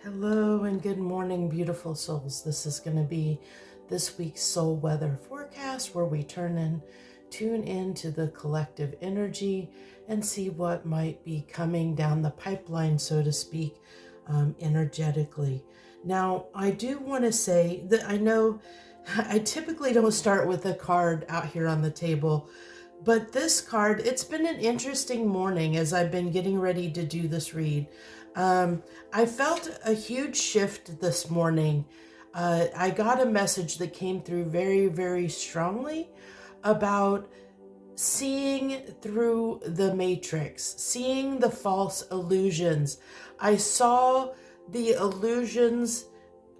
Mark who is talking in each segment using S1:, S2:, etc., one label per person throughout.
S1: Hello and good morning, beautiful souls. This is going to be this week's soul weather forecast where we tune in to the collective energy and see what might be coming down the pipeline, so to speak, energetically. Now, I do want to say that I know I typically don't start with a card out here on the table, but this card, it's been an interesting morning as I've been getting ready to do this read. I felt a huge shift this morning. I got a message that came through very, very strongly about seeing through the matrix, seeing the false illusions. I saw the illusions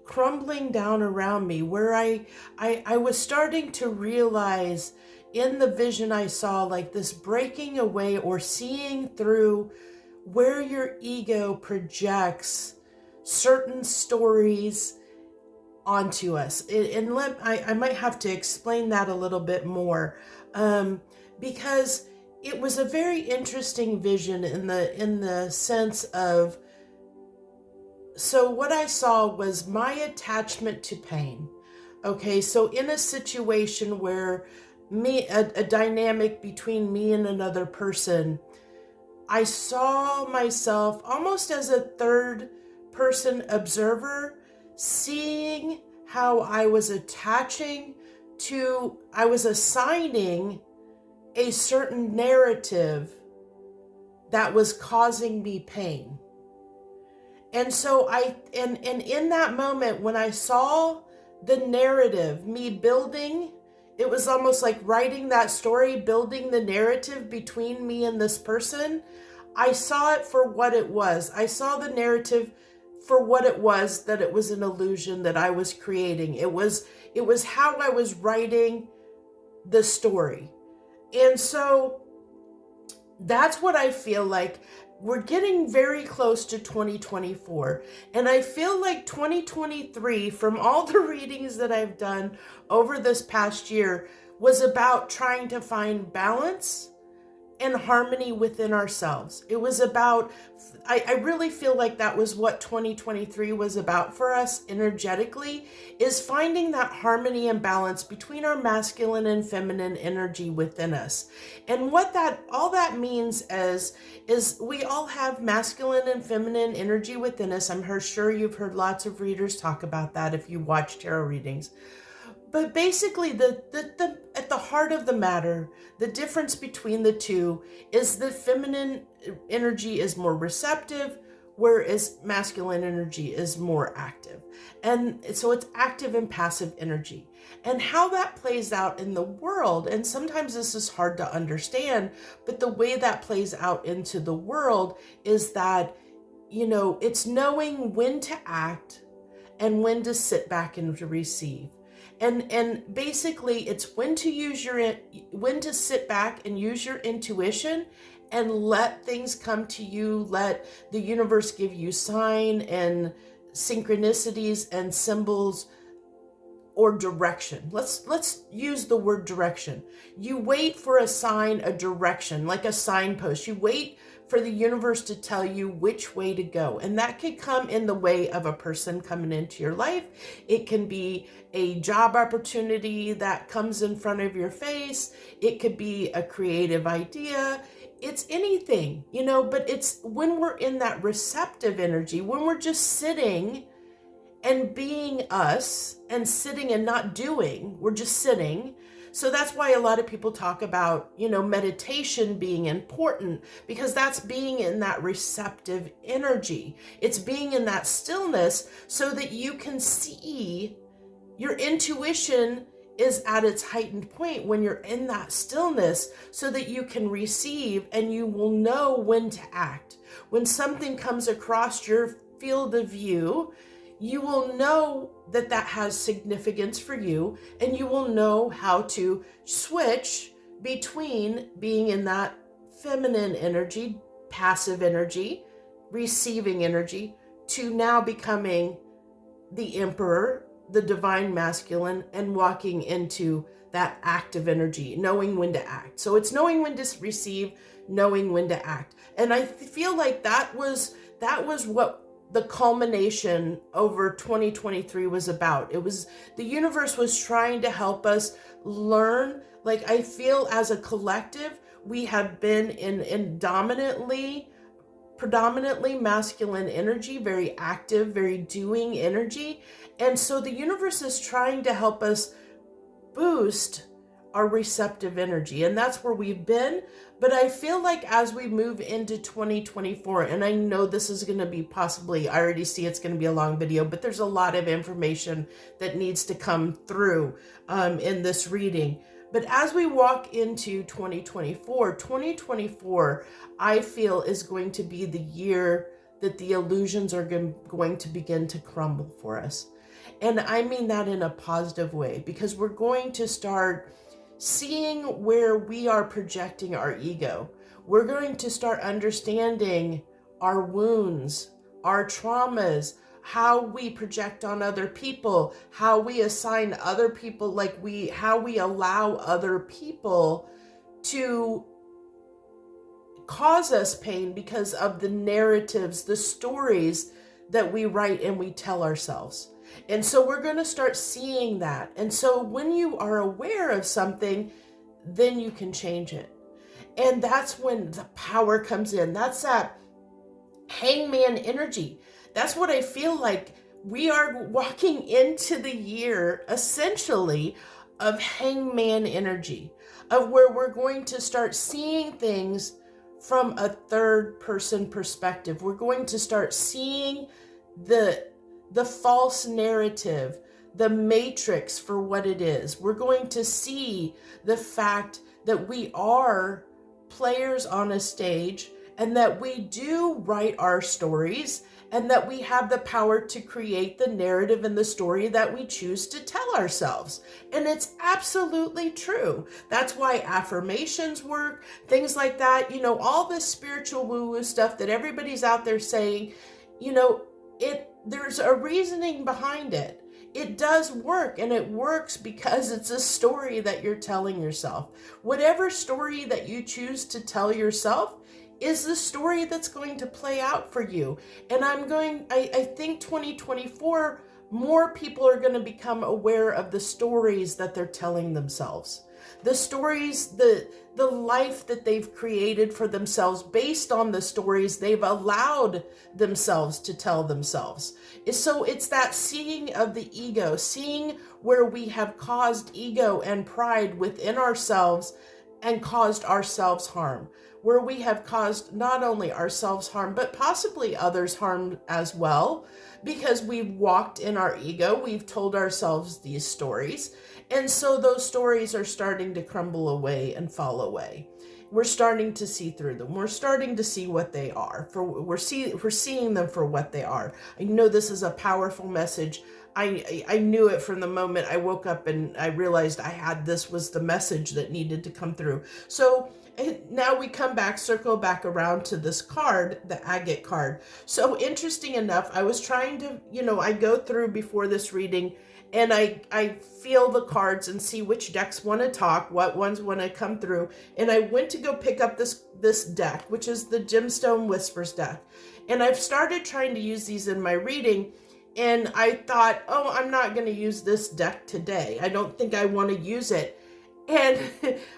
S1: crumbling down around me where I was starting to realize in the vision I saw like this breaking away or seeing through where your ego projects certain stories onto us. I might have to explain that a little bit more because it was a very interesting vision in the sense of, so what I saw was my attachment to pain. Okay, so in a situation where a dynamic between me and another person, I saw myself almost as a third person observer, seeing how I was I was assigning a certain narrative that was causing me pain. And so and in that moment, when I saw the narrative, me building, it was almost like writing that story, building the narrative between me and this person. I saw it for what it was. I saw the narrative for what it was, that it was an illusion that I was creating. It was how I was writing the story. And so that's what I feel like. We're getting very close to 2024, and I feel like 2023, from all the readings that I've done over this past year, was about trying to find balance and harmony within ourselves. It was about, I really feel like that was what 2023 was about for us energetically, is finding that harmony and balance between our masculine and feminine energy within us. And what all that means is we all have masculine and feminine energy within us. I'm sure you've heard lots of readers talk about that if you watch tarot readings. But basically, at the heart of the matter, the difference between the two is the feminine energy is more receptive, whereas masculine energy is more active. And so it's active and passive energy. And how that plays out in the world, and sometimes this is hard to understand, but the way that plays out into the world is that, it's knowing when to act and when to sit back and to receive. And basically it's when to sit back and use your intuition and let things come to you, let the universe give you sign and synchronicities and symbols or direction. Let's use the word direction. You wait for a sign, a direction, like a signpost. You wait for the universe to tell you which way to go. And that could come in the way of a person coming into your life. It can be a job opportunity that comes in front of your face. It could be a creative idea. It's anything, but it's when we're in that receptive energy, when we're just sitting and being us and sitting and not doing, we're just sitting. So that's why a lot of people talk about, meditation being important, because that's being in that receptive energy. It's being in that stillness so that you can see. Your intuition is at its heightened point when you're in that stillness, so that you can receive and you will know when to act. When something comes across your field of view, you will know that has significance for you, and you will know how to switch between being in that feminine energy, passive energy, receiving energy, to now becoming the emperor, the divine masculine, and walking into that active energy, knowing when to act. So it's knowing when to receive, knowing when to act. And I feel like that was what the culmination over 2023 was about. It was, the universe was trying to help us learn. Like, I feel as a collective, we have been in predominantly masculine energy, very active, very doing energy. And so the universe is trying to help us boost our receptive energy. And that's where we've been. But I feel like as we move into 2024, and I know this is going to be possibly, I already see it's going to be a long video, but there's a lot of information that needs to come through in this reading. But as we walk into 2024, I feel is going to be the year that the illusions are going to begin to crumble for us. And I mean that in a positive way, because we're going to start seeing where we are projecting our ego. We're going to start understanding our wounds, our traumas, how we project on other people, how we assign other people, how we allow other people to cause us pain because of the narratives, the stories that we write and we tell ourselves. And so we're going to start seeing that. And so when you are aware of something, then you can change it. And that's when the power comes in. That's that hangman energy. That's what I feel like we are walking into the year, essentially, of hangman energy, of where we're going to start seeing things from a third person perspective. We're going to start seeing the false narrative, the matrix for what it is. We're going to see the fact that we are players on a stage and that we do write our stories and that we have the power to create the narrative and the story that we choose to tell ourselves. And it's absolutely true. That's why affirmations work, things like that. You know, all this spiritual woo-woo stuff that everybody's out there saying, you know, there's a reasoning behind it. It does work, and it works because it's a story that you're telling yourself. Whatever story that you choose to tell yourself is the story that's going to play out for you. And I think 2024, more people are going to become aware of the stories that they're telling themselves. The stories, the life that they've created for themselves based on the stories they've allowed themselves to tell themselves. So it's that seeing of the ego, seeing where we have caused ego and pride within ourselves and caused ourselves harm, where we have caused not only ourselves harm, but possibly others harm as well, because we've walked in our ego, we've told ourselves these stories. And so those stories are starting to crumble away and fall away. We're starting to see through them. We're starting to see what they are. We're seeing them for what they are. I know this is a powerful message. I knew it from the moment I woke up and I realized this was the message that needed to come through. So now we circle back around to this card, the agate card. So interesting enough, I was trying to, I go through before this reading and I feel the cards and see which decks want to talk, what ones want to come through. And I went to go pick up this deck, which is the Gemstone Whispers deck. And I've started trying to use these in my reading. And I thought, I'm not going to use this deck today. I don't think I want to use it. And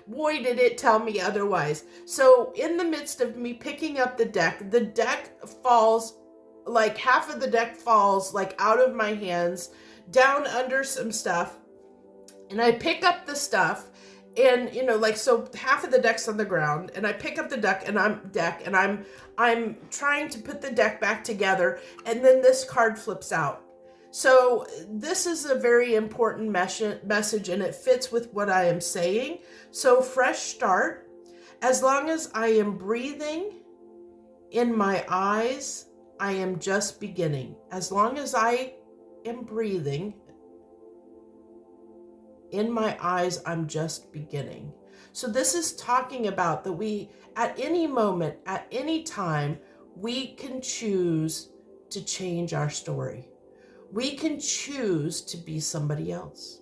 S1: boy, did it tell me otherwise. So in the midst of me picking up the deck falls, like half of the deck falls like out of my hands, down under some stuff. And I pick up the stuff and, so half of the deck's on the ground and I pick up the deck and I'm trying to put the deck back together. And then this card flips out. So this is a very important message and it fits with what I am saying. So fresh start. As long as I am breathing in my eyes, I am just beginning. As long as I am breathing in my eyes, I'm just beginning. So this is talking about that we, at any moment, at any time, we can choose to change our story. We can choose to be somebody else.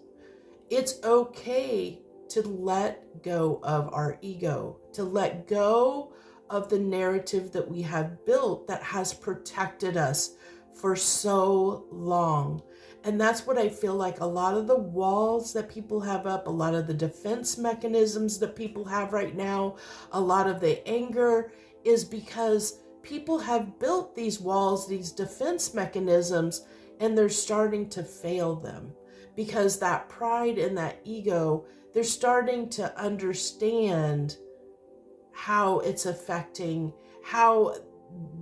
S1: It's okay to let go of our ego, to let go of the narrative that we have built that has protected us for so long. And that's what I feel like a lot of the walls that people have up, a lot of the defense mechanisms that people have right now, a lot of the anger is because people have built these walls, these defense mechanisms, and they're starting to fail them because that pride and that ego, they're starting to understand how it's affecting, how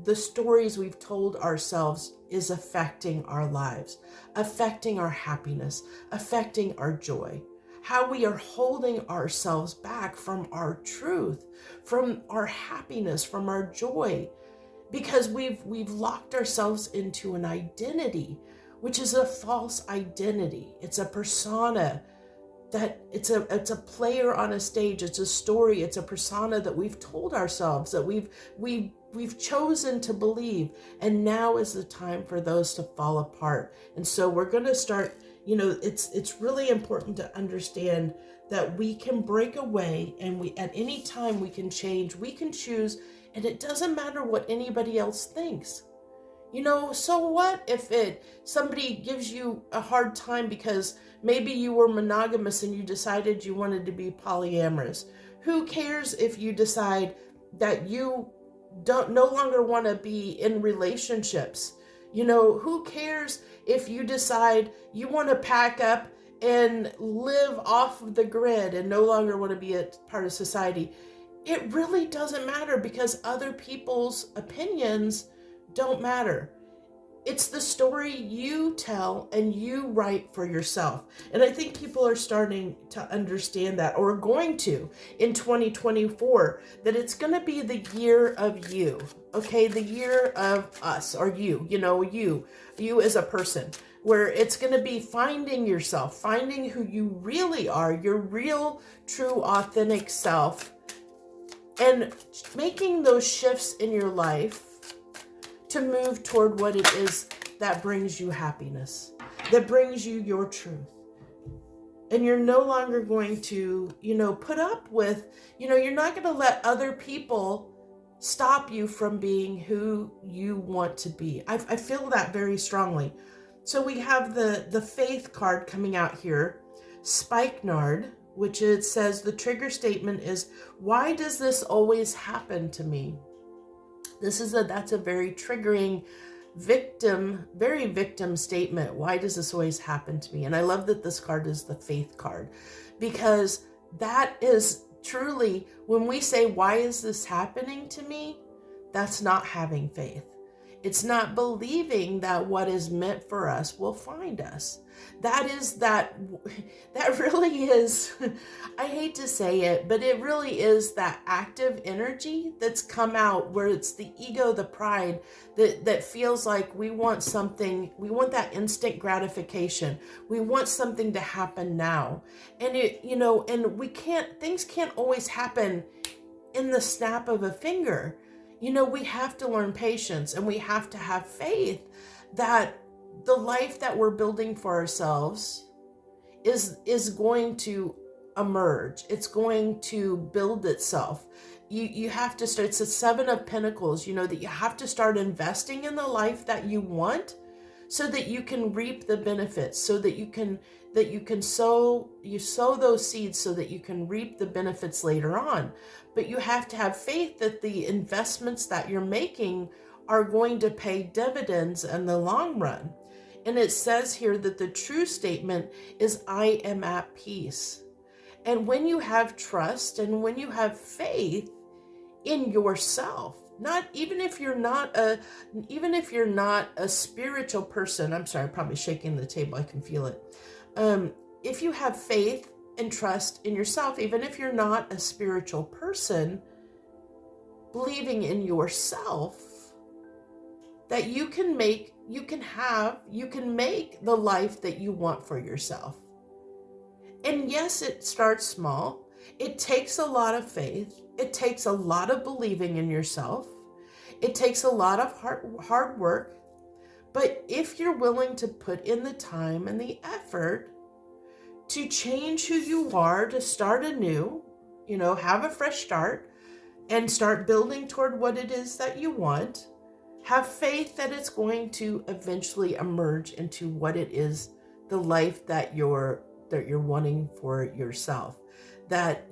S1: the stories we've told ourselves is affecting our lives, affecting our happiness, affecting our joy, how we are holding ourselves back from our truth, from our happiness, from our joy, because we've locked ourselves into an identity, which is a false identity. It's a persona that it's a player on a stage. It's a story. It's a persona that we've told ourselves, that we've chosen to believe. And now is the time for those to fall apart. And so we're going to start, it's really important to understand that we can break away, and we at any time we can change, we can choose, and it doesn't matter what anybody else thinks. So what if somebody gives you a hard time because maybe you were monogamous and you decided you wanted to be polyamorous? Who cares if you decide that you no longer want to be in relationships? Who cares if you decide you want to pack up and live off of the grid and no longer want to be a part of society? It really doesn't matter, because other people's opinions don't matter. It's the story you tell and you write for yourself. And I think people are starting to understand that, or going to in 2024, that it's going to be the year of you. Okay, the year of us, or you as a person, where it's going to be finding yourself, finding who you really are, your real, true, authentic self, and making those shifts in your life to move toward what it is that brings you happiness, that brings you your truth. And you're no longer going to, put up with, you're not going to let other people stop you from being who you want to be. I feel that very strongly. So we have the faith card coming out here, Spikenard, which it says the trigger statement is, why does this always happen to me? That's a very triggering very victim statement. Why does this always happen to me? And I love that this card is the faith card, because that is truly, when we say, why is this happening to me? That's not having faith. It's not believing that what is meant for us will find us. That really is, I hate to say it, but it really is that active energy that's come out, where it's the ego, the pride, that feels like we want something, we want that instant gratification. We want something to happen now. And things can't always happen in the snap of a finger. We have to learn patience, and we have to have faith that the life that we're building for ourselves is going to emerge. It's going to build itself. You have to start. It's the Seven of Pentacles, that you have to start investing in the life that you want, so that you can reap the benefits, so that you can sow those seeds, so that you can reap the benefits later on. But you have to have faith that the investments that you're making are going to pay dividends in the long run. And it says here that the true statement is, I am at peace. And when you have trust and when you have faith in yourself, even if you're not a spiritual person, I'm sorry, I'm probably shaking the table, I can feel it. If you have faith and trust in yourself, even if you're not a spiritual person, believing in yourself, that you can make the life that you want for yourself. And yes, it starts small. It takes a lot of faith. It takes a lot of believing in yourself. It takes a lot of hard work. But if you're willing to put in the time and the effort to change who you are, to start anew, have a fresh start and start building toward what it is that you want, have faith that it's going to eventually emerge into what it is, the life that you're wanting for yourself. That,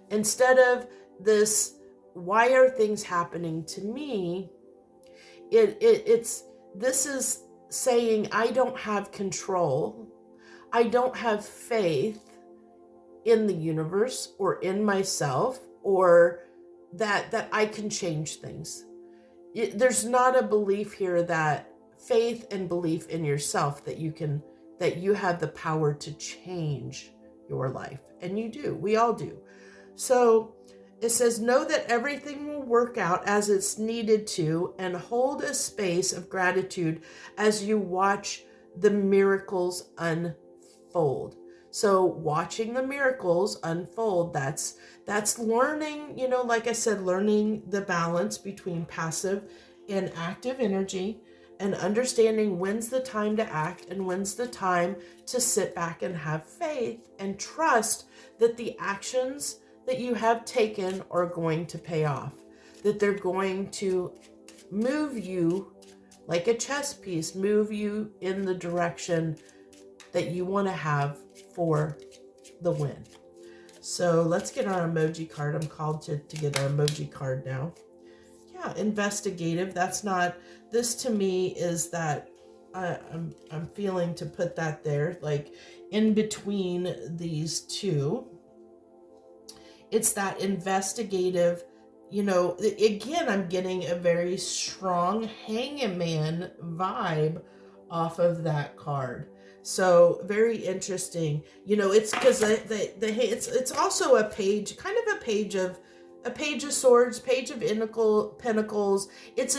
S1: instead of this, why are things happening to me? This is saying, I don't have control. I don't have faith in the universe or in myself, or that I can change things. There's not a belief here that faith and belief in yourself that you have the power to change your life. And you do. We all do. So it says, know that everything will work out as it's needed to, and hold a space of gratitude as you watch the miracles unfold. So watching the miracles unfold, that's learning, like I said, learning the balance between passive and active energy, and understanding when's the time to act and when's the time to sit back and have faith and trust that the actions that you have taken are going to pay off, that they're going to move you like a chess piece, move you in the direction that you want to have for the win. So let's get our emoji card. I'm called to get our emoji card now. Yeah, investigative. This to me is that I'm feeling to put that there, like in between these two. It's that investigative, again, I'm getting a very strong hangman vibe off of that card. So very interesting. It's because it's also a page, kind of a page of swords, page of pentacles. It's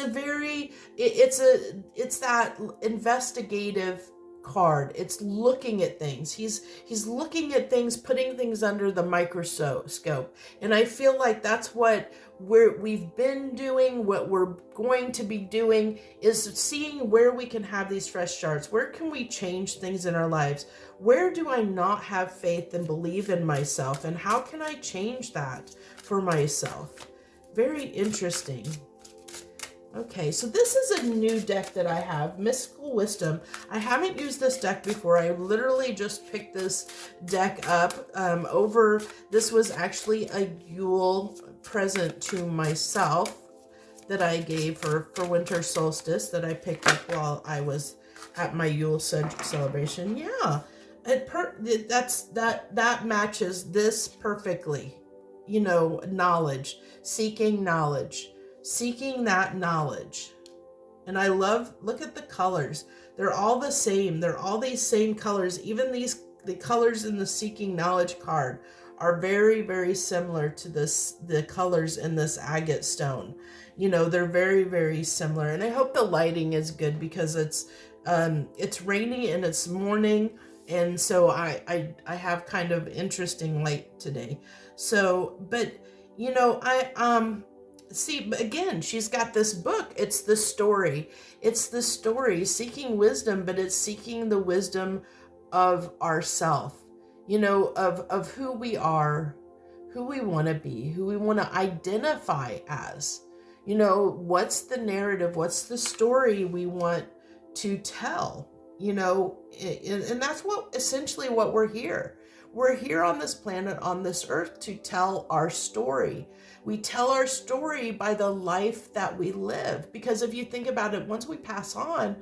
S1: that investigative card. It's looking at things. He's looking at things, putting things under the microscope. And I feel like that's what we've been doing, what we're going to be doing, is seeing where we can have these fresh starts. Where can we change things in our lives? Where do I not have faith and believe in myself? And how can I change that for myself? Very interesting. Okay, so this is a new deck that I have, Mystical Wisdom. I haven't used this deck before. I literally just picked this deck up this was actually a Yule present to myself that I gave for winter solstice, that I picked up while I was at my Yule celebration. Yeah, that matches this perfectly. Knowledge, seeking that knowledge. And I look at the colors. They're all the same. They're all these same colors. Even the colors in the seeking knowledge card are very, very similar to the colors in this agate stone. They're very, very similar. And I hope the lighting is good, because it's rainy and it's morning. And so I have kind of interesting light today. So, but see, again, she's got this book. It's the story, seeking wisdom, but it's seeking the wisdom of ourself, of who we are, who we want to be, who we want to identify as. What's the narrative? What's the story we want to tell? And that's essentially what we're here. We're here on this planet, on this earth, to tell our story. We tell our story by the life that we live. Because if you think about it, once we pass on,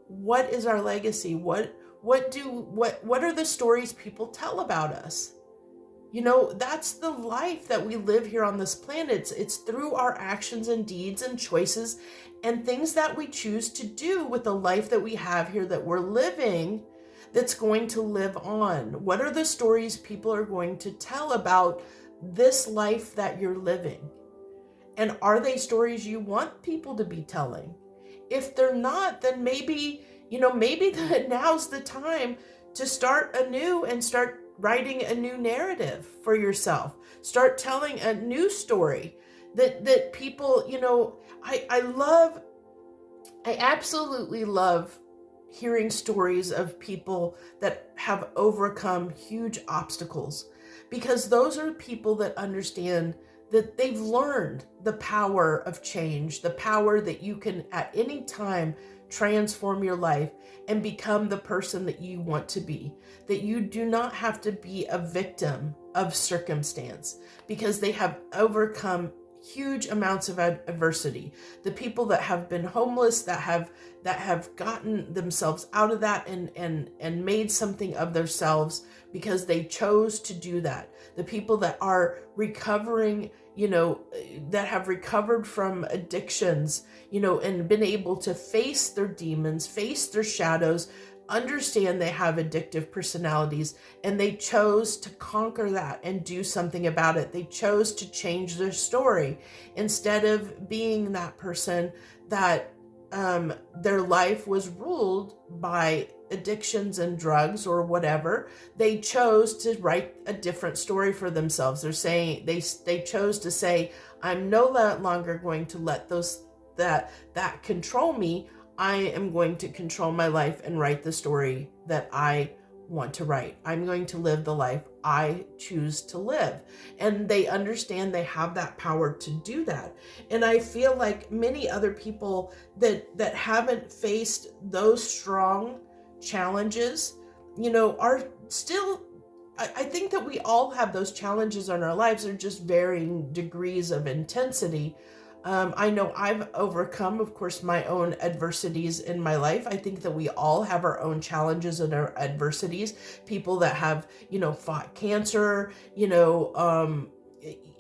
S1: what is our legacy? What are the stories people tell about us? That's the life that we live here on this planet. It's through our actions and deeds and choices and things that we choose to do with the life that we have here, that we're living, that's going to live on. What are the stories people are going to tell about this life that you're living? And are they stories you want people to be telling? If they're not, then maybe now's the time to start anew and start writing a new narrative for yourself. Start telling a new story that people, I absolutely love hearing stories of people that have overcome huge obstacles, because those are people that understand that they've learned the power of change, the power that you can at any time transform your life and become the person that you want to be, that you do not have to be a victim of circumstance, because they have overcome huge amounts of adversity. The people that have been homeless, that have gotten themselves out of that and made something of themselves because they chose to do that. The people that are recovering, that have recovered from addictions, and been able to face their demons, face their shadows, understand they have addictive personalities, and they chose to conquer that and do something about it. They chose to change their story instead of being that person that their life was ruled by addictions and drugs or whatever. They chose to write a different story for themselves. They're saying they chose to say, I'm no longer going to let that control me. I am going to control my life and write the story that I want to write. I'm going to live the life I choose to live. And they understand they have that power to do that. And I feel like many other people that haven't faced those strong challenges, are still, I think that we all have those challenges in our lives. They're just varying degrees of intensity. I know I've overcome, of course, my own adversities in my life. I think that we all have our own challenges and our adversities. People that have, fought cancer,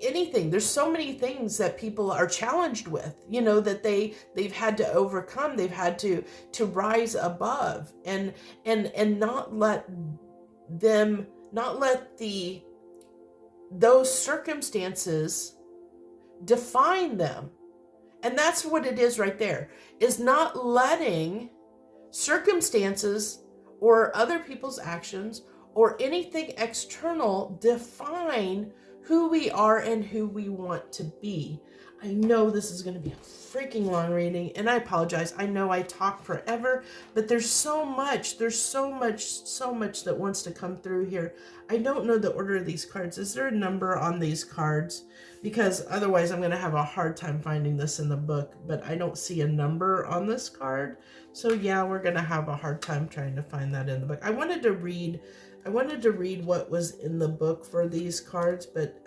S1: anything. There's so many things that people are challenged with, that they've had to overcome. They've had to rise above and not let those circumstances define them. And that's what it is right there, is not letting circumstances or other people's actions or anything external define who we are and who we want to be. I know this is going to be a freaking long reading, and I apologize. I know I talk forever, but there's so much that wants to come through here. I don't know the order of these cards. Is there a number on these cards? Because otherwise I'm going to have a hard time finding this in the book, but I don't see a number on this card. So yeah, we're going to have a hard time trying to find that in the book. I wanted to read what was in the book for these cards, but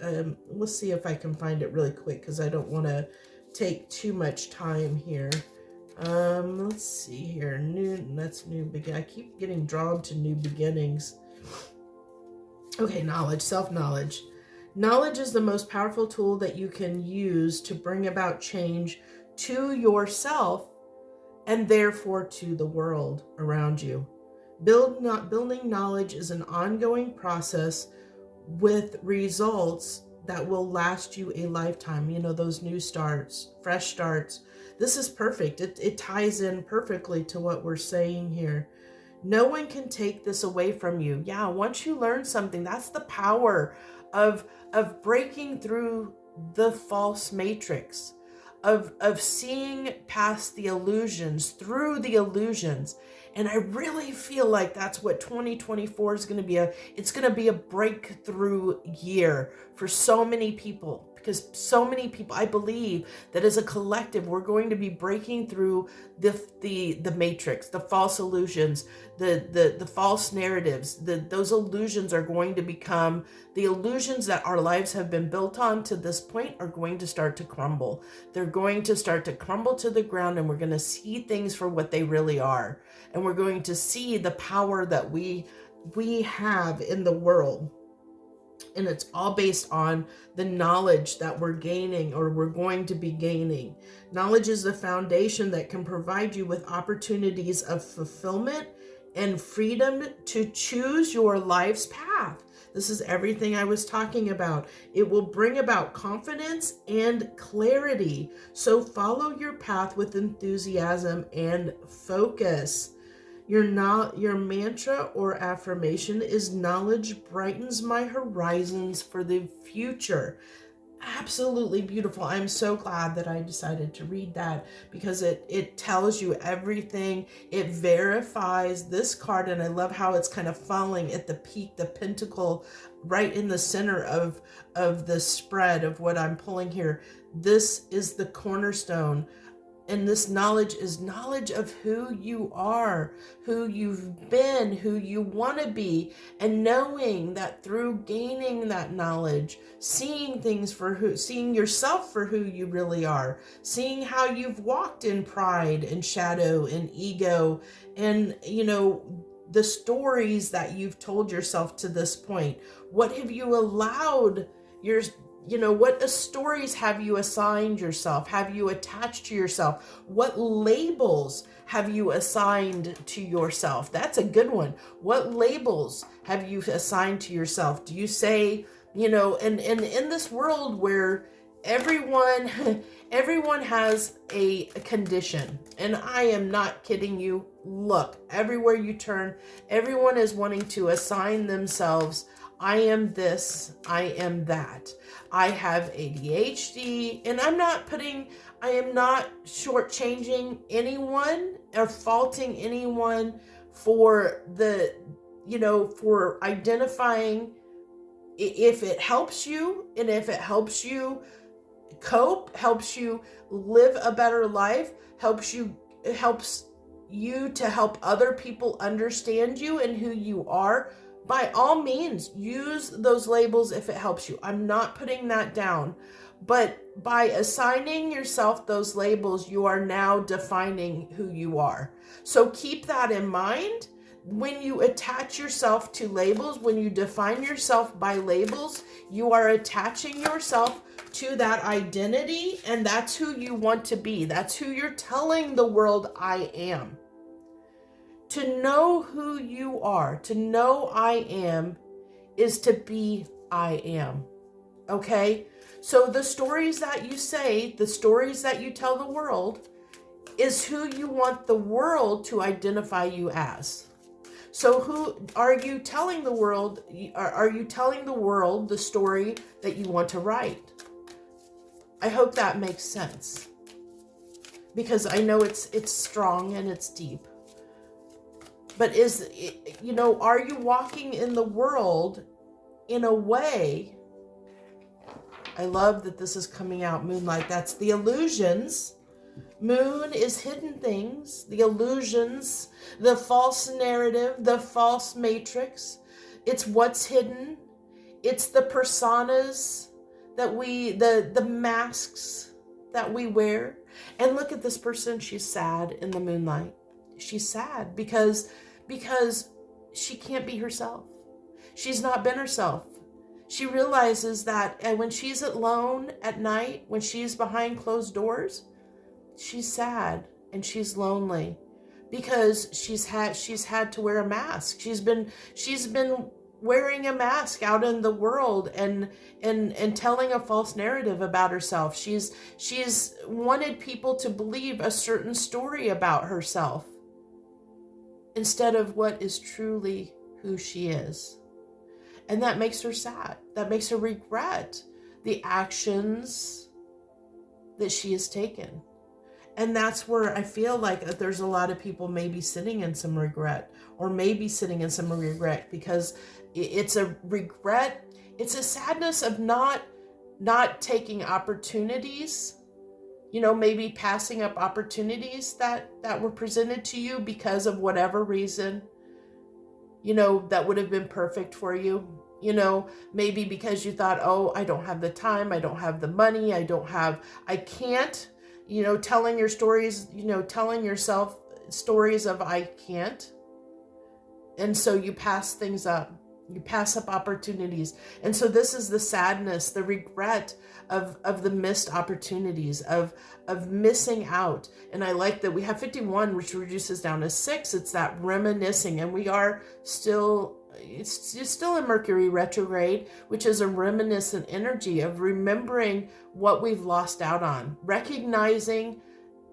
S1: we'll see if I can find it really quick, because I don't want to take too much time here. Let's see here. I keep getting drawn to new beginnings. Okay, knowledge, self-knowledge. Knowledge is the most powerful tool that you can use to bring about change to yourself and therefore to the world around you. Building knowledge is an ongoing process with results that will last you a lifetime. Those new starts, fresh starts. This is perfect. It ties in perfectly to what we're saying here. No one can take this away from you. Yeah, once you learn something, that's the power of breaking through the false matrix, of seeing past the illusions, through the illusions. And I really feel like that's what 2024 is going to be. It's going to be a breakthrough year for so many people, because so many people, I believe that as a collective, we're going to be breaking through the matrix, the false illusions, the false narratives. Those illusions are going to become the illusions that our lives have been built on to this point are going to start to crumble. They're going to start to crumble to the ground, and we're going to see things for what they really are. And we're going to see the power that we have in the world. And it's all based on the knowledge that we're gaining, or we're going to be gaining. Knowledge is the foundation that can provide you with opportunities of fulfillment and freedom to choose your life's path. This is everything I was talking about. It will bring about confidence and clarity. So follow your path with enthusiasm and focus. Your mantra or affirmation is knowledge brightens my horizons for the future. absolutely beautiful. I'm so glad that I decided to read that, because it tells you everything. It verifies this card, and I love how it's kind of falling at the peak, the pentacle, right in the center of the spread of what I'm pulling here. This is the cornerstone. And this knowledge is knowledge of who you are, who you've been, who you want to be, and knowing that through gaining that knowledge, seeing things for seeing yourself for who you really are, seeing how you've walked in pride and shadow and ego, and, the stories that you've told yourself to this point. What have you allowed what stories have you assigned yourself? Have you attached to yourself? What labels have you assigned to yourself? That's a good one. What labels have you assigned to yourself? Do you say, and in this world where everyone has a condition, and I am not kidding you. Look, everywhere you turn, everyone is wanting to assign themselves, I am this, I am that. I have ADHD, and I am not shortchanging anyone or faulting anyone for for identifying. If it helps you, and if it helps you cope, helps you live a better life, helps you to help other people understand you and who you are, by all means, use those labels if it helps you. I'm not putting that down. But by assigning yourself those labels, you are now defining who you are. So keep that in mind. When you attach yourself to labels, when you define yourself by labels, you are attaching yourself to that identity, and that's who you want to be. That's who you're telling the world I am. To know who you are, to know I am, is to be I am. Okay? So the stories that you say, the stories that you tell the world, is who you want the world to identify you as. So who are you telling the world? Are you telling the world the story that you want to write? I hope that makes sense, because I know it's strong and it's deep. But are you walking in the world in a way? I love that this is coming out, moonlight. That's the illusions. Moon is hidden things, the illusions, the false narrative, the false matrix. It's what's hidden. It's the personas that the masks that we wear. And look at this person. She's sad in the moonlight. She's sad because she can't be herself. She's not been herself. She realizes that when she's alone at night, when she's behind closed doors, she's sad and she's lonely because she's had to wear a mask. She's been wearing a mask out in the world and telling a false narrative about herself. She's wanted people to believe a certain story about herself instead of what is truly who she is. And that makes her sad. That makes her regret the actions that she has taken. And that's where I feel like there's a lot of people maybe sitting in some regret, or maybe sitting in some regret, because it's a regret. It's a sadness of not taking opportunities, maybe passing up opportunities that were presented to you because of whatever reason, that would have been perfect for you. Maybe because you thought, oh, I don't have the time, I don't have the money, I can't, telling your stories, telling yourself stories of I can't. And so you pass things up. You pass up opportunities. And so this is the sadness, the regret of the missed opportunities, of missing out. And I like that we have 51, which reduces down to 6. It's that reminiscing. And we are still, it's still in Mercury retrograde, which is a reminiscent energy of remembering what we've lost out on, recognizing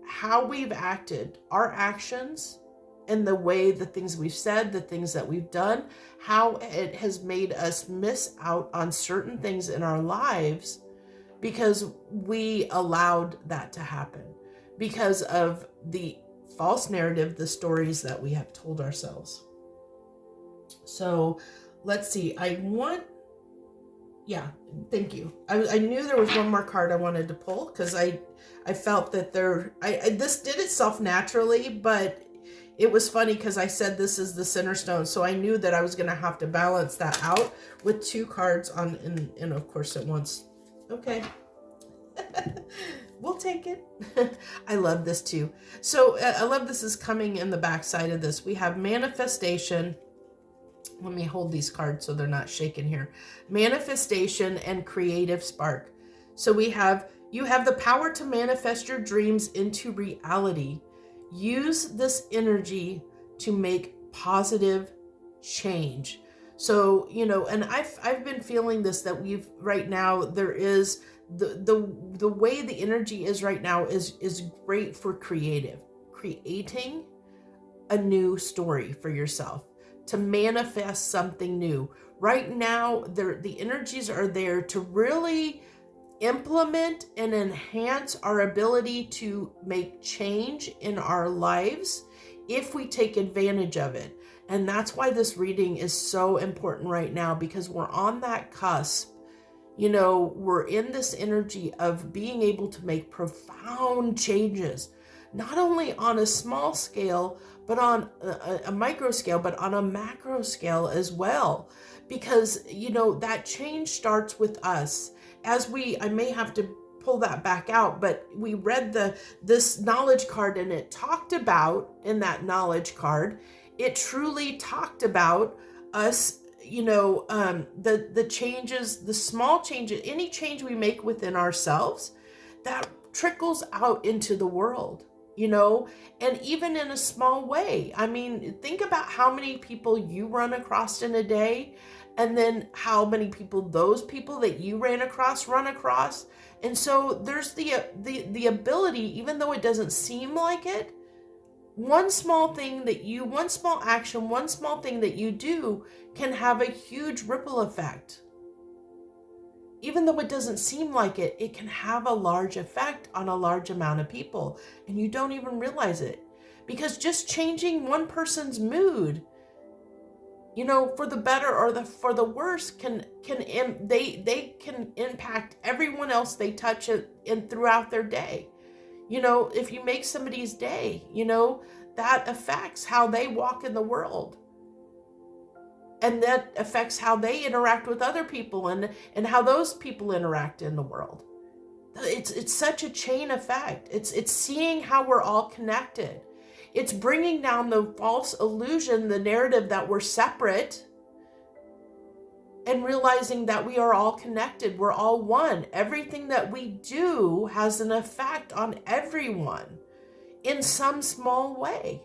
S1: how we've acted, our actions, and the way, the things we've said, the things that we've done, how it has made us miss out on certain things in our lives because we allowed that to happen because of the false narrative, the stories that we have told ourselves. So let's see. Thank you. I knew there was one more card I wanted to pull because I felt that this did itself naturally, but it was funny because I said this is the center stone, so I knew that I was going to have to balance that out with 2 cards on, and of course at once. Okay. We'll take it. I love this too. So I love this is coming in the back side of this. We have manifestation. Let me hold these cards so they're not shaking here. Manifestation and creative spark. So you have the power to manifest your dreams into reality. Use this energy to make positive change. So, and I've been feeling this, that right now there is the way the energy is right now is great for creating a new story for yourself, to manifest something new. Right now, the energies are there to really implement and enhance our ability to make change in our lives if we take advantage of it. And that's why this reading is so important right now, because we're on that cusp. We're in this energy of being able to make profound changes, not only on a small scale, but on a micro scale, but on a macro scale as well. Because, that change starts with us. I may have to pull that back out, but we read this knowledge card, and it talked about, in that knowledge card, it truly talked about us, the changes, the small changes, any change we make within ourselves, that trickles out into the world, and even in a small way. I mean, think about how many people you run across in a day, and then how many people those people that you run across. And so there's the ability, even though it doesn't seem like it, one small action, one small thing that you do can have a huge ripple effect. Even though it doesn't seem like it, it can have a large effect on a large amount of people, and you don't even realize it. Because just changing one person's mood, for the better or for the worse, they can impact everyone else they touch throughout their day. If you make somebody's day, that affects how they walk in the world. And that affects how they interact with other people and how those people interact in the world. It's such a chain effect. It's seeing how we're all connected. It's bringing down the false illusion, the narrative that we're separate, and realizing that we are all connected. We're all one. Everything that we do has an effect on everyone in some small way,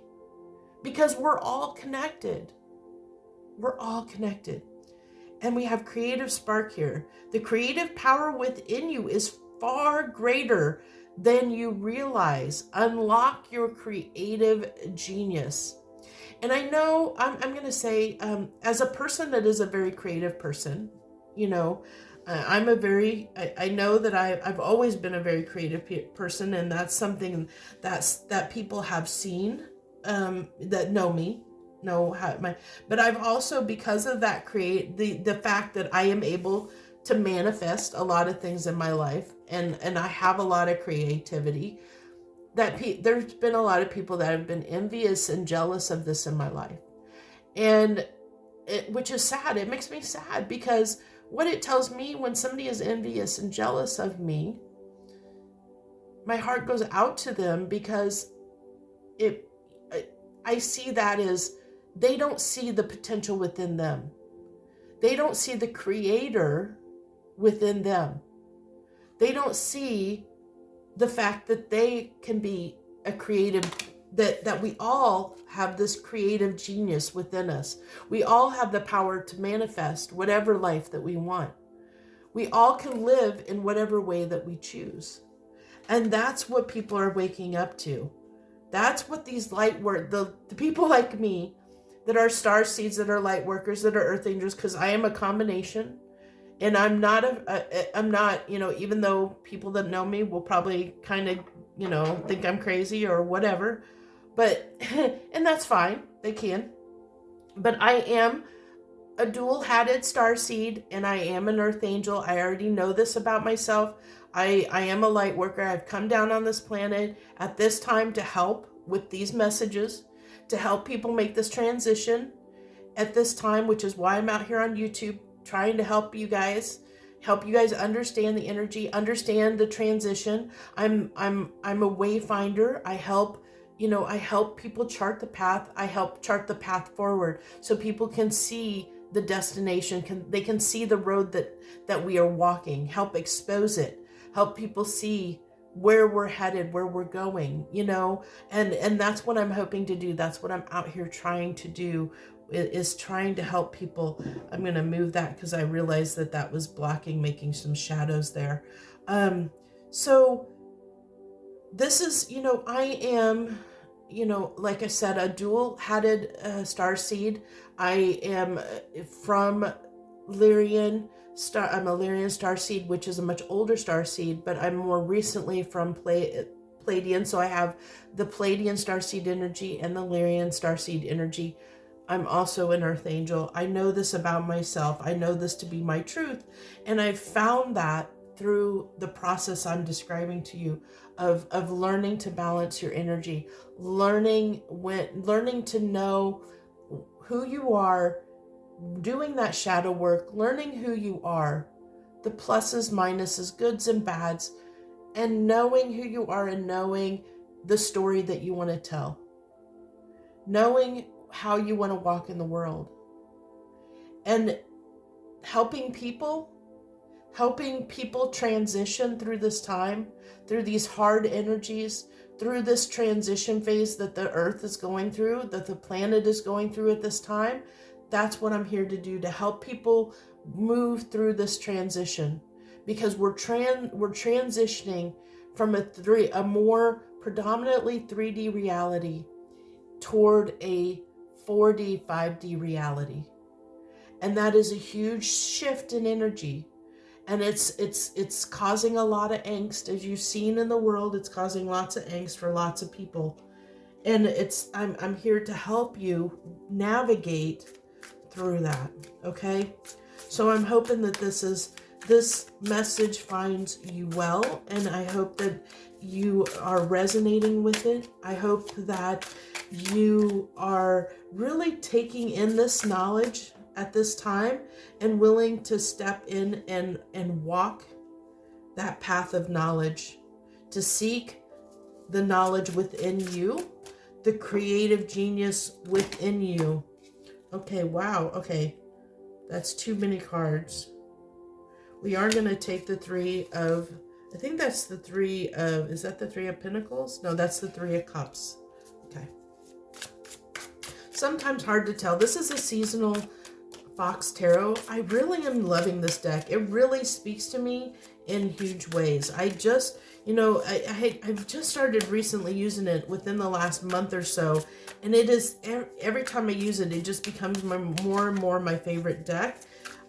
S1: because we're all connected. We're all connected. And we have creative spark here. The creative power within you is far greater than you realize. Unlock your creative genius. And I know I'm going to say, as a person that is a very creative person, I know that I've always been a very creative person, and that's something that people have seen, that know me, but I've also, because of that, the fact that I am able to manifest a lot of things in my life, and I have a lot of creativity, that there's been a lot of people that have been envious and jealous of this in my life. And which is sad. It makes me sad, because what it tells me, when somebody is envious and jealous of me, my heart goes out to them, because I see that as they don't see the potential within them. They don't see the creator within them. They don't see the fact that they can be a creative, that we all have this creative genius within us. We all have the power to manifest whatever life that we want. We all can live in whatever way that we choose. And that's what people are waking up to. That's what these light work, the people like me that are star seeds, that are light workers, that are earth angels, because I am a combination. And I'm not I'm not, even though people that know me will probably kind of, think I'm crazy or whatever, but, and that's fine, they can. But I am a dual-hatted starseed, and I am an earth angel. I already know this about myself. I am a light worker. I've come down on this planet at this time to help with these messages, to help people make this transition at this time, which is why I'm out here on YouTube trying to help you guys understand the energy, understand the transition. I'm a wayfinder. I help people chart the path. I help chart the path forward so people can see the destination, they can see the road that we are walking, help expose it, help people see where we're headed, where we're going, and that's what I'm hoping to do. That's what I'm out here trying to do, is trying to help people. I'm going to move that because I realized that was blocking, making some shadows there. So this is, I am, like I said, a dual-hatted starseed. I am from Lyrian star. I'm a Lyrian starseed, which is a much older starseed, but I'm more recently from Pleiadian. So I have the Pleiadian starseed energy and the Lyrian starseed energy. I'm also an earth angel. I know this about myself. I know this to be my truth. And I've found that through the process I'm describing to you of learning to balance your energy, learning to know who you are, doing that shadow work, learning who you are, the pluses, minuses, goods and bads, and knowing who you are and knowing the story that you want to tell, knowing how you want to walk in the world, and helping people transition through this time, through these hard energies, through this transition phase that the earth is going through, that the planet is going through at this time. That's what I'm here to do, to help people move through this transition, because we're transitioning from a more predominantly 3D reality toward a 4D, 5D reality. And that is a huge shift in energy. And it's causing a lot of angst, as you've seen in the world. It's causing lots of angst for lots of people. And I'm here to help you navigate through that. Okay? So I'm hoping that this message finds you well, and I hope that you are resonating with it. I hope that you are really taking in this knowledge at this time and willing to step in and walk that path of knowledge, to seek the knowledge within you, the creative genius within you. Okay, wow, okay. That's too many cards. We are going to take the Three of, I think that's the Three of, is that the Three of Pentacles? No, that's the Three of Cups. Okay. Sometimes hard to tell. This is a seasonal Fox Tarot. I really am loving this deck. It really speaks to me in huge ways. I just, I've just started recently using it within the last month or so, and it is, every time I use it, it just becomes more and more my favorite deck.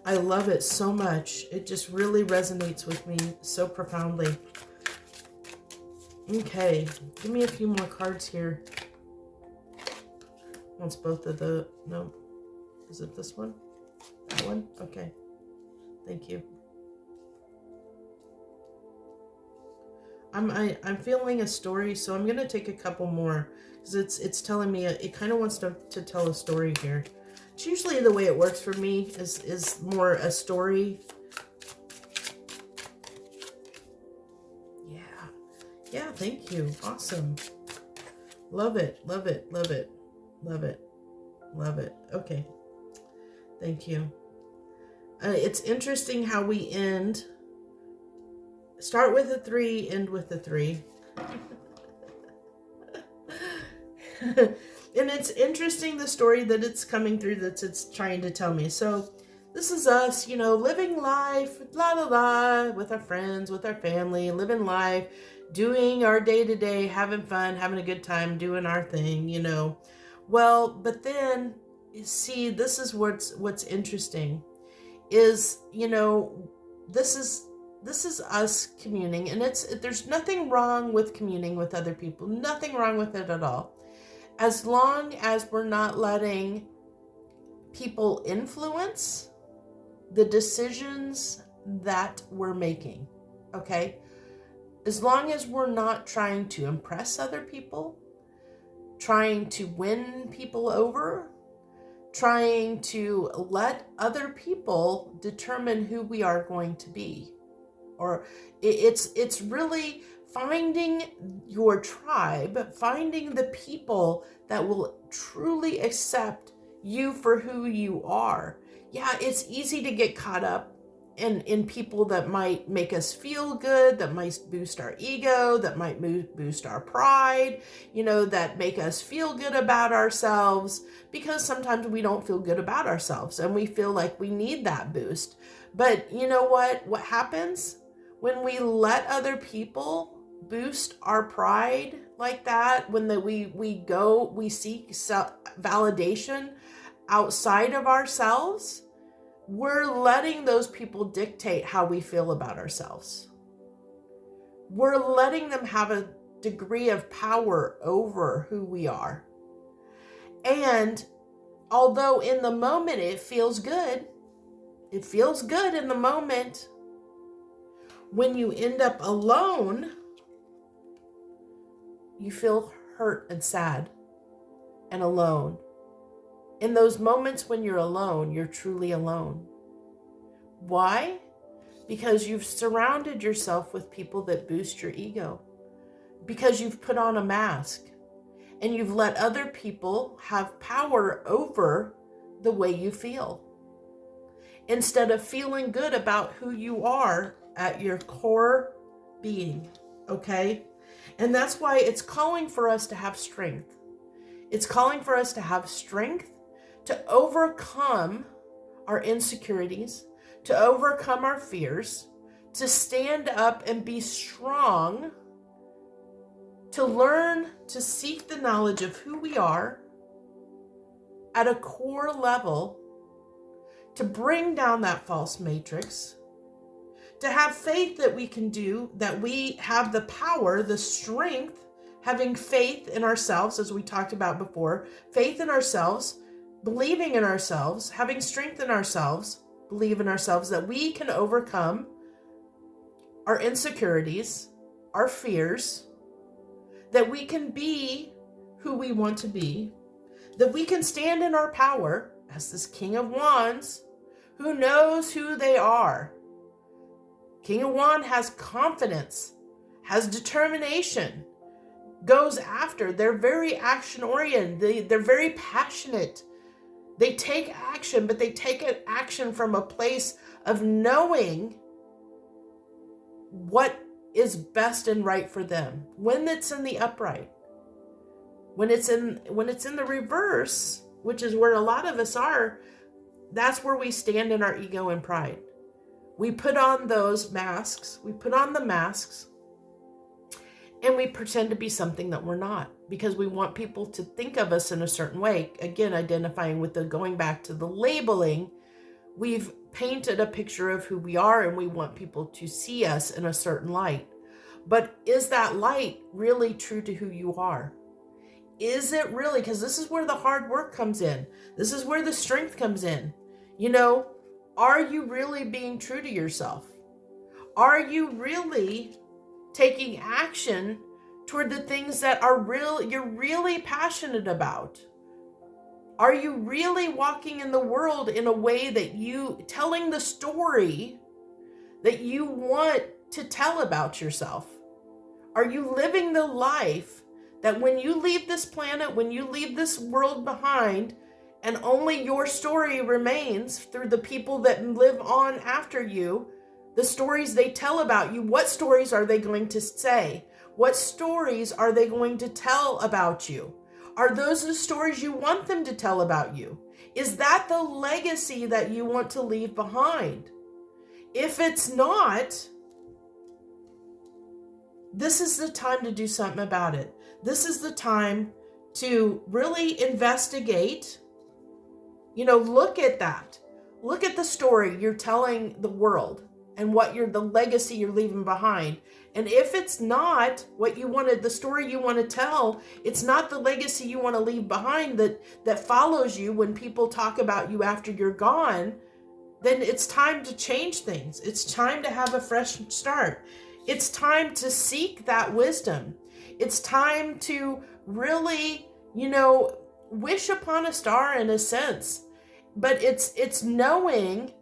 S1: I love it so much. It just really resonates with me so profoundly. Okay, give me a few more cards here. Wants both of the, no, is it this one? That one? Okay, thank you. I'm feeling a story, so I'm gonna take a couple more because it's telling me it kind of wants to tell a story here. It's usually the way it works for me is more a story. Yeah, thank you. Awesome. Love it, love it, love it, love it, love it. Okay, thank you. It's interesting how we end. Start with a 3, end with a 3. And it's interesting the story that it's coming through, that it's trying to tell me. So this is us, living life, la la la, with our friends, with our family, living life, doing our day-to-day, having fun, having a good time, doing our thing, Well, but then, you see, this is what's interesting, is, this is us communing, and there's nothing wrong with communing with other people, nothing wrong with it at all, as long as we're not letting people influence the decisions that we're making, okay? As long as we're not trying to impress other people, trying to win people over, trying to let other people determine who we are going to be. Or it's really finding your tribe, finding the people that will truly accept you for who you are. Yeah, it's easy to get caught up in people that might make us feel good, that might boost our ego, that might boost our pride, that make us feel good about ourselves, because sometimes we don't feel good about ourselves and we feel like we need that boost. But you know what happens when we let other people boost our pride like that? When we seek validation outside of ourselves, we're letting those people dictate how we feel about ourselves. We're letting them have a degree of power over who we are. And although in the moment it feels good in the moment, when you end up alone, you feel hurt and sad and alone. In those moments when you're alone, you're truly alone. Why? Because you've surrounded yourself with people that boost your ego. Because you've put on a mask and you've let other people have power over the way you feel, instead of feeling good about who you are at your core being, okay? And that's why it's calling for us to have strength. It's calling for us to have strength to overcome our insecurities, to overcome our fears, to stand up and be strong, to learn to seek the knowledge of who we are at a core level, to bring down that false matrix, to have faith that we can do, that we have the power, the strength, having faith in ourselves, as we talked about before, faith in ourselves, believing in ourselves, having strength in ourselves, believe in ourselves, that we can overcome our insecurities, our fears, that we can be who we want to be, that we can stand in our power as this King of Wands who knows who they are. King of Wands has confidence, has determination, goes after. They're very action-oriented. They're very passionate. They take action, but they take action from a place of knowing what is best and right for them. When it's in the upright, when it's in the reverse, which is where a lot of us are, that's where we stand in our ego and pride. We put on those masks. We put on the masks and we pretend to be something that we're not, because we want people to think of us in a certain way. Again, identifying with going back to the labeling, we've painted a picture of who we are and we want people to see us in a certain light. But is that light really true to who you are? Is it really? Because this is where the hard work comes in. This is where the strength comes in. Are you really being true to yourself? Are you really taking action toward the things that you're really passionate about? Are you really walking in the world in a way that telling the story that you want to tell about yourself? Are you living the life that when you leave this planet, when you leave this world behind, and only your story remains through the people that live on after you, the stories they tell about you, what stories are they going to say? What stories are they going to tell about you? Are those the stories you want them to tell about you? Is that the legacy that you want to leave behind? If it's not, this is the time to do something about it. This is the time to really investigate. Look at that. look at the story you're telling the world and what the legacy you're leaving behind. And if it's not what you wanted, the story you want to tell, it's not the legacy you want to leave behind that follows you when people talk about you after you're gone, then it's time to change things. It's time to have a fresh start. It's time to seek that wisdom. It's time to really, wish upon a star in a sense. But it's knowing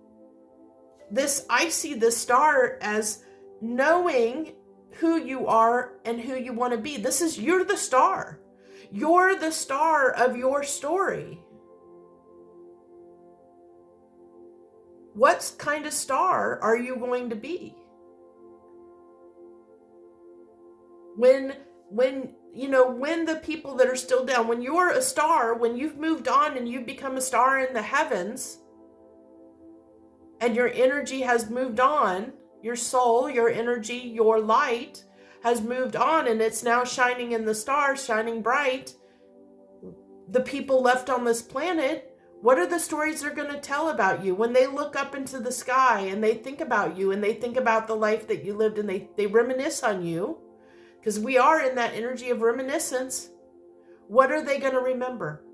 S1: this. I see this star as knowing who you are and who you want to be. You're the star. You're the star of your story. What kind of star are you going to be? When the people that are still down, when you're a star, when you've moved on and you've become a star in the heavens, and your energy has moved on, your soul, your energy, your light has moved on, and it's now shining in the stars, shining bright. The people left on this planet, what are the stories they're going to tell about you? When they look up into the sky and they think about you and they think about the life that you lived and they reminisce on you, because we are in that energy of reminiscence, what are they going to remember?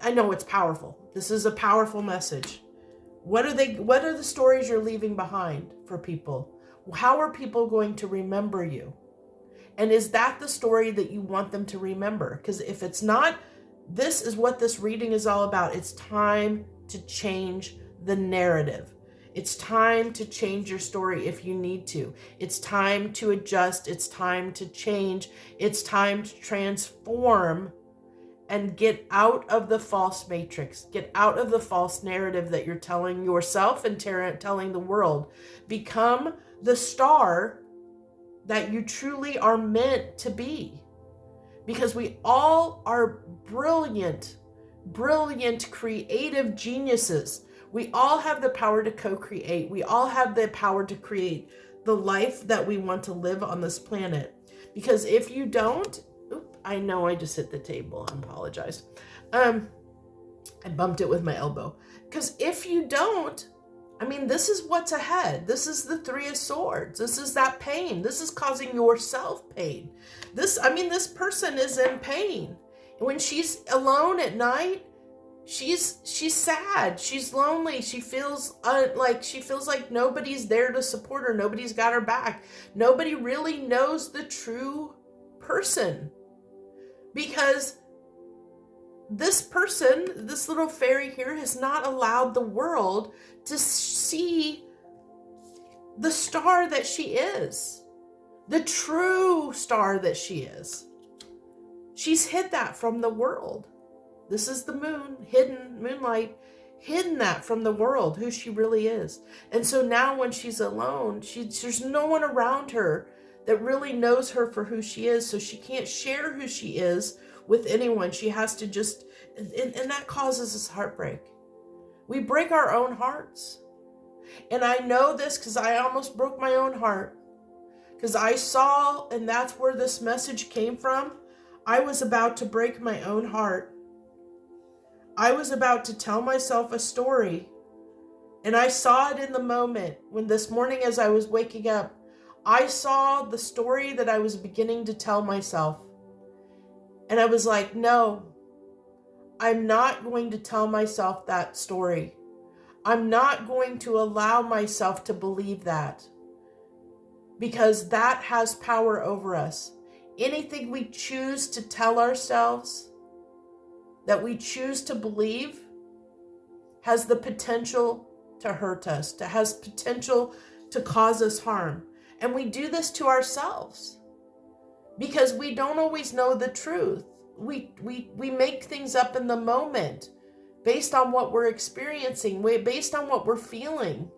S1: I know it's powerful. This is a powerful message. What are the stories you're leaving behind for people? How are people going to remember you? And is that the story that you want them to remember? Because if it's not, this is what this reading is all about. It's time to change the narrative. It's time to change your story if you need to. It's time to adjust. It's time to change. It's time to transform and get out of the false matrix. Get out of the false narrative that you're telling yourself and telling the world. Become the star that you truly are meant to be. Because we all are brilliant, creative geniuses. We all have the power to co-create. We all have the power to create the life that we want to live on this planet. Because if you don't, I know I just hit the table. I apologize. I bumped it with my elbow. Because if you don't, this is what's ahead. This is the Three of Swords. This is that pain. This is causing yourself pain. This person is in pain. When she's alone at night, she's sad. She's lonely. She feels like nobody's there to support her. Nobody's got her back. Nobody really knows the true person. Because this person, this little fairy here, has not allowed the world to see the star that she is, the true star that she is. She's hid that from the world. This is the moon, moonlight, hidden that from the world, who she really is. And so now when she's alone, there's no one around her that really knows her for who she is, so she can't share who she is with anyone. She has to just, and that causes us heartbreak. We break our own hearts. And I know this because I almost broke my own heart. Because I saw, and that's where this message came from, I was about to break my own heart. I was about to tell myself a story. And I saw it in the moment when this morning as I was waking up, I saw the story that I was beginning to tell myself. And I was like, no, I'm not going to tell myself that story. I'm not going to allow myself to believe that. Because that has power over us. Anything we choose to tell ourselves, that we choose to believe, has the potential to hurt us, has potential to cause us harm. And we do this to ourselves because we don't always know the truth. We make things up in the moment based on what we're experiencing, based on what we're feeling.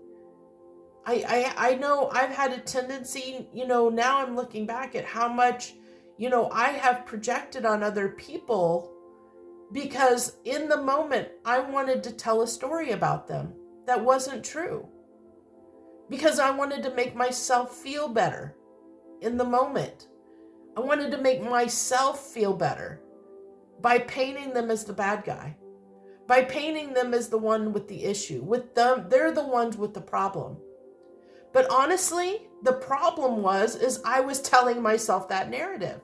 S1: I know I've had a tendency, now I'm looking back at how much, I have projected on other people because in the moment I wanted to tell a story about them that wasn't true. Because I wanted to make myself feel better in the moment. I wanted to make myself feel better by painting them as the bad guy, by painting them as the one with the issue. With them, they're the ones with the problem. But honestly, the problem is I was telling myself that narrative.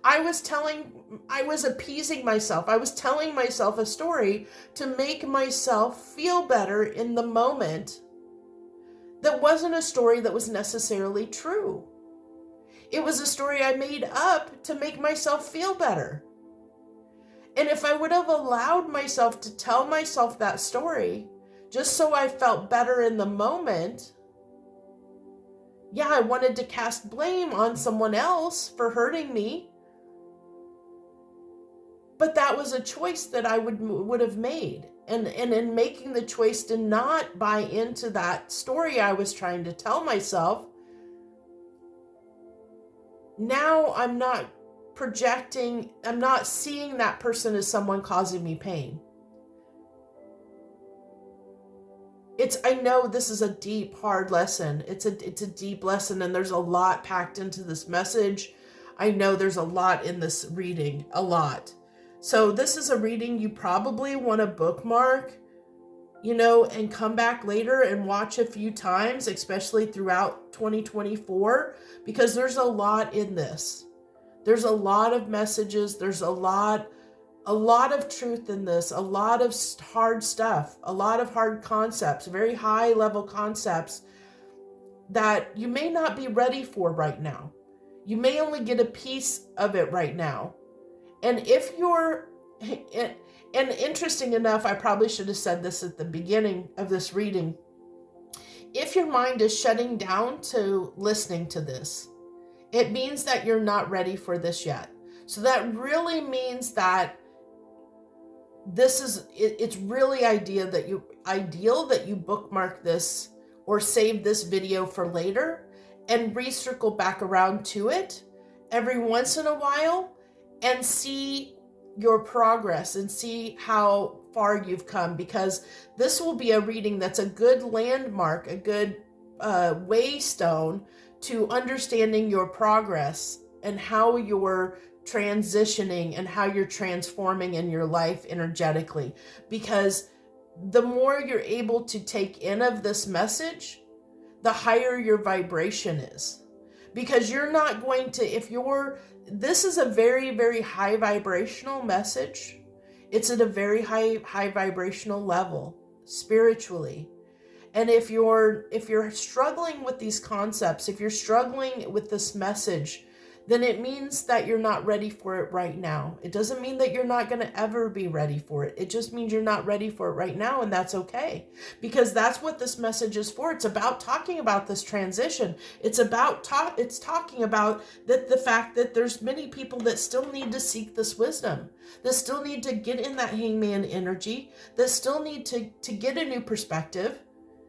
S1: I was appeasing myself. I was telling myself a story to make myself feel better in the moment that wasn't a story that was necessarily true. It was a story I made up to make myself feel better. And if I would have allowed myself to tell myself that story, just so I felt better in the moment, yeah, I wanted to cast blame on someone else for hurting me. But that was a choice that I would have made. And in making the choice to not buy into that story I was trying to tell myself, now I'm not seeing that person as someone causing me pain. I know this is a deep, hard lesson. It's a deep lesson, and there's a lot packed into this message. I know there's a lot in this reading, a lot. So this is a reading you probably want to bookmark, and come back later and watch a few times, especially throughout 2024, because there's a lot in this. There's a lot of messages. There's a lot of truth in this, a lot of hard stuff, a lot of hard concepts, very high level concepts that you may not be ready for right now. You may only get a piece of it right now. And and interesting enough, I probably should have said this at the beginning of this reading. If your mind is shutting down to listening to this, it means that you're not ready for this yet. So that really means that it's really ideal that you bookmark this or save this video for later and recircle back around to it every once in a while and see your progress and see how far you've come, because this will be a reading that's a good landmark, a good waystone to understanding your progress and how you're transitioning and how you're transforming in your life energetically. Because the more you're able to take in of this message, the higher your vibration is. Because you're not going to, this is a very, very high vibrational message. It's at a very high vibrational level spiritually. And if you're struggling with these concepts, if you're struggling with this message, then it means that you're not ready for it right now. It doesn't mean that you're not going to ever be ready for it. It just means you're not ready for it right now, and that's okay. Because that's what this message is for. It's about talking about this transition. It's talking about the fact that there's many people that still need to seek this wisdom, that still need to get in that hangman energy, that still need to get a new perspective.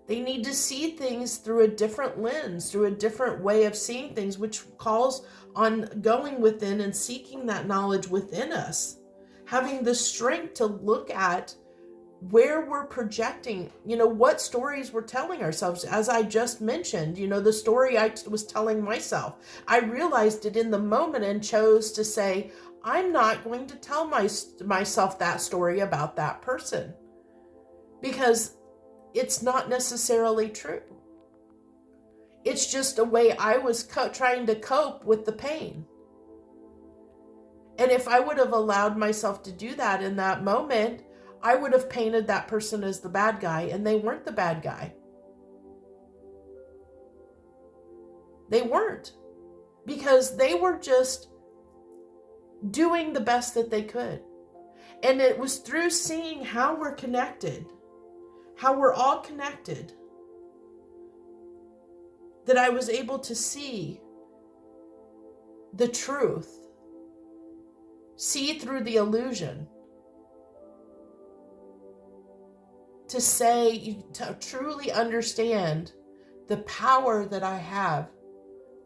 S1: They need to see things through a different lens, through a different way of seeing things, which calls on going within and seeking that knowledge within us. Having the strength to look at where we're projecting, what stories we're telling ourselves. As I just mentioned, the story I was telling myself. I realized it in the moment and chose to say, I'm not going to tell myself that story about that person. Because it's not necessarily true. It's just a way I was trying to cope with the pain. And if I would have allowed myself to do that in that moment, I would have painted that person as the bad guy, and they weren't the bad guy. They weren't. Because they were just doing the best that they could. And it was through seeing how we're connected, how we're all connected, that I was able to see the truth, see through the illusion, to truly understand the power that I have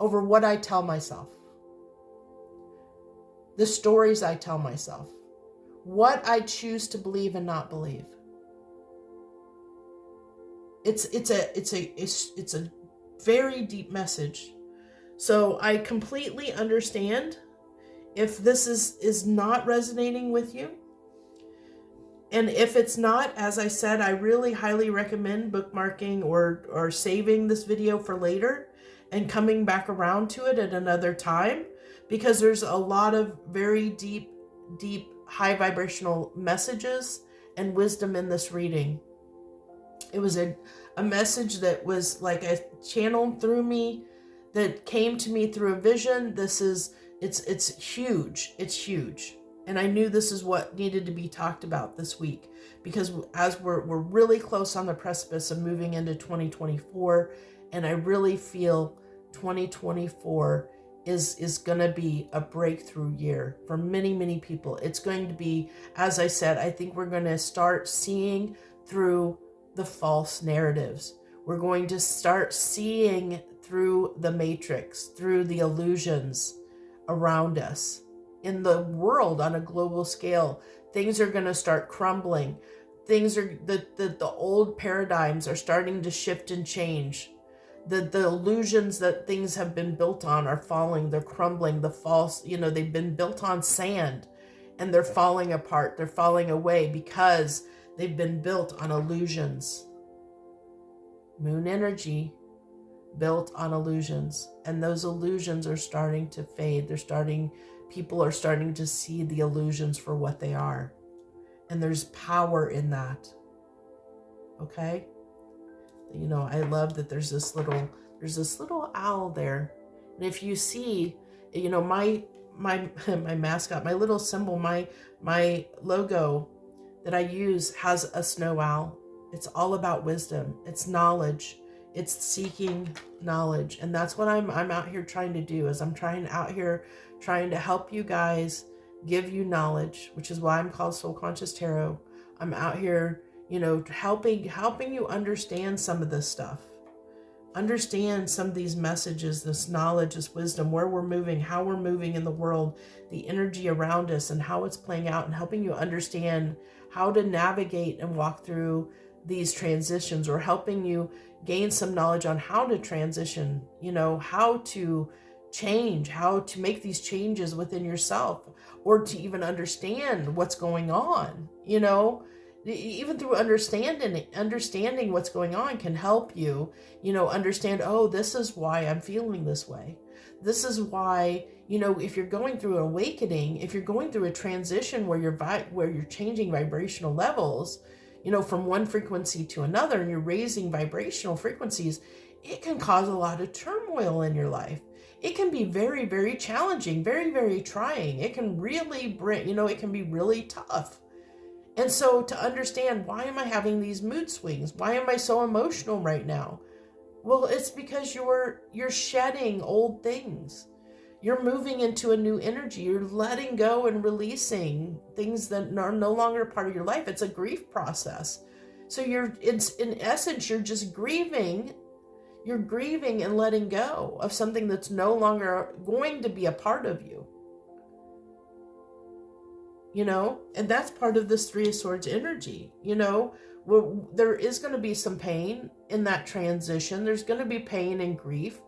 S1: over what I tell myself, the stories I tell myself, what I choose to believe and not believe. It's a very deep message. So I completely understand if this is not resonating with you. And if it's not, as I said, I really highly recommend bookmarking or saving this video for later and coming back around to it at another time, because there's a lot of very deep, high vibrational messages and wisdom in this reading. It was a message that was like a channeled through me, that came to me through a vision. It's huge. It's huge. And I knew this is what needed to be talked about this week, because as we're really close on the precipice of moving into 2024, and I really feel 2024 is going to be a breakthrough year for many, many people. It's going to be, as I said, I think we're going to start seeing through the false narratives. We're going to start seeing through the matrix, through the illusions around us. In the world on a global scale, things are going to start crumbling. Things are, the old paradigms are starting to shift and change. The illusions that things have been built on are falling, they're crumbling. The false, they've been built on sand and they're falling apart. They're falling away because they've been built on illusions. Moon energy built on illusions, and those illusions are starting to fade. People are starting to see the illusions for what they are. And there's power in that. Okay? I love that there's this little owl there. And if you see, my mascot, my little symbol, my logo that I use has a snow owl. It's all about wisdom. It's knowledge. It's seeking knowledge. And that's what I'm out here trying to do, is I'm trying to help you guys, give you knowledge, which is why I'm called Soul Conscious Tarot. I'm out here, helping you understand some of this stuff. Understand some of these messages, this knowledge, this wisdom, where we're moving, how we're moving in the world, the energy around us and how it's playing out, and helping you understand how to navigate and walk through these transitions, or helping you gain some knowledge on how to transition, how to change, how to make these changes within yourself, or to even understand what's going on. Even through understanding what's going on can help you, understand, oh, this is why I'm feeling this way. This is why, if you're going through an awakening, if you're going through a transition where you're changing vibrational levels, from one frequency to another, and you're raising vibrational frequencies, it can cause a lot of turmoil in your life. It can be very, very challenging, very, very trying. It can really bring, it can be really tough. And so to understand, why am I having these mood swings? Why am I so emotional right now? Well, it's because you're shedding old things. You're moving into a new energy. You're letting go and releasing things that are no longer part of your life. It's a grief process. So in essence, you're just grieving. You're grieving and letting go of something that's no longer going to be a part of you. And that's part of this Three of Swords energy. There is going to be some pain in that transition. There's going to be pain and grief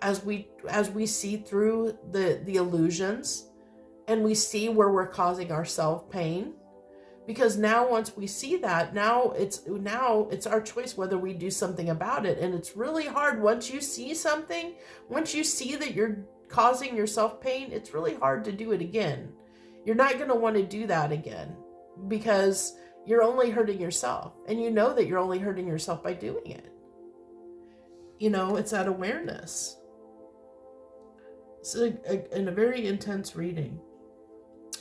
S1: as we see through the illusions, and we see where we're causing ourselves pain. Because now once we see that, now it's our choice whether we do something about it. And it's really hard once you see something, once you see that you're causing yourself pain, it's really hard to do it again. You're not going to want to do that again, because you're only hurting yourself, and you know that you're only hurting yourself by doing it. It's that awareness. It's a very intense reading.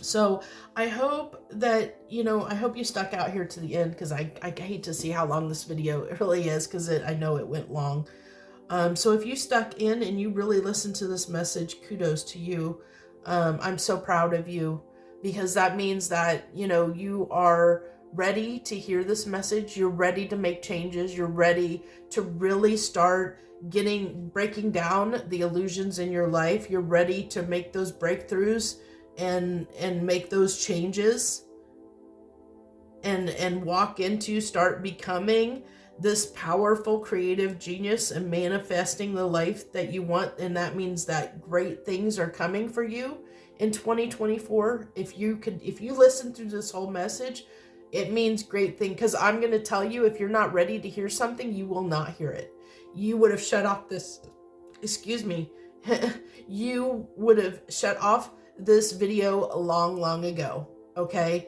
S1: So I hope that, I hope you stuck out here to the end, because I hate to see how long this video really is, because I know it went long. So if you stuck in and you really listened to this message, kudos to you. I'm so proud of you, because that means that, you are ready to hear this message. You're ready to make changes. You're ready to really start breaking down the illusions in your life. You're ready to make those breakthroughs and make those changes and start becoming this powerful creative genius and manifesting the life that you want. And that means that great things are coming for you in 2024. If you listen through this whole message, It means great thing, because I'm going to tell you, if you're not ready to hear something, you will not hear it. You would have shut off this, excuse me, you would have shut off this video long ago, okay?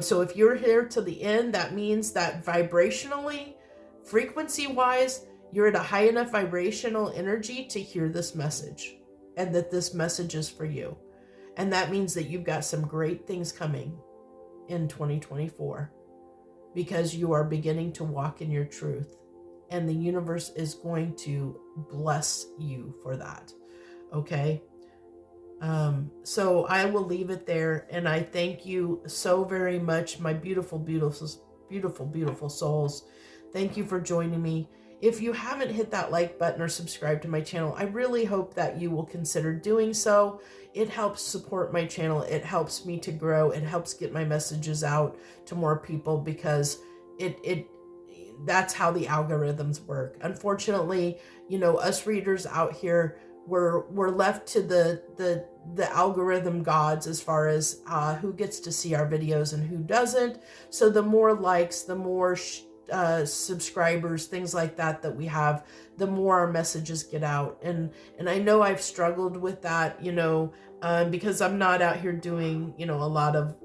S1: So if you're here to the end, that means that vibrationally, frequency-wise, you're at a high enough vibrational energy to hear this message, and that this message is for you. And that means that you've got some great things coming in 2024, because you are beginning to walk in your truth, and the universe is going to bless you for that. Okay. So I will leave it there, and I thank you so very much, my beautiful souls. Thank you for joining me. If you haven't hit that like button or subscribe to my channel, I really hope that you will consider doing so. It helps support my channel. It helps me to grow. It helps get my messages out to more people, because that's how the algorithms work. Unfortunately, us readers out here, we're left to the algorithm gods as far as who gets to see our videos and who doesn't. So the more likes, the more subscribers, things like that we have, the more our messages get out. And I know I've struggled with that, because I'm not out here doing, a lot of,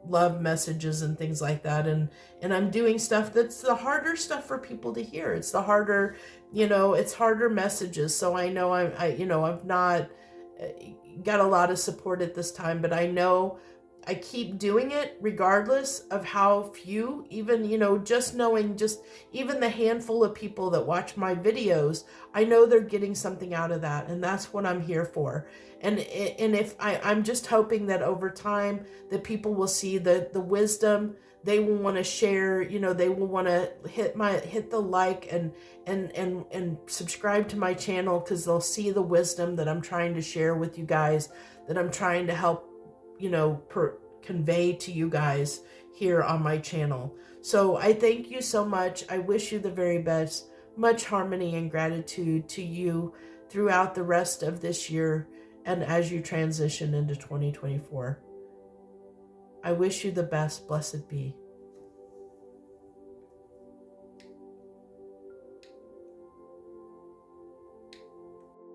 S1: love messages and things like that. And I'm doing stuff that's the harder stuff for people to hear. It's the harder, it's harder messages. So I know I've not got a lot of support at this time, but I know I keep doing it regardless of how few, even, just knowing, even the handful of people that watch my videos, I know they're getting something out of that. And that's what I'm here for. And if I'm just hoping that over time that people will see the wisdom, they will want to share, they will want to hit the like and subscribe to my channel, because they'll see the wisdom that I'm trying to share with you guys, that I'm trying to help convey to you guys here on my channel. So I thank you so much. I wish you the very best. Much harmony and gratitude to you throughout the rest of this year, and as you transition into 2024. I wish you the best. Blessed be.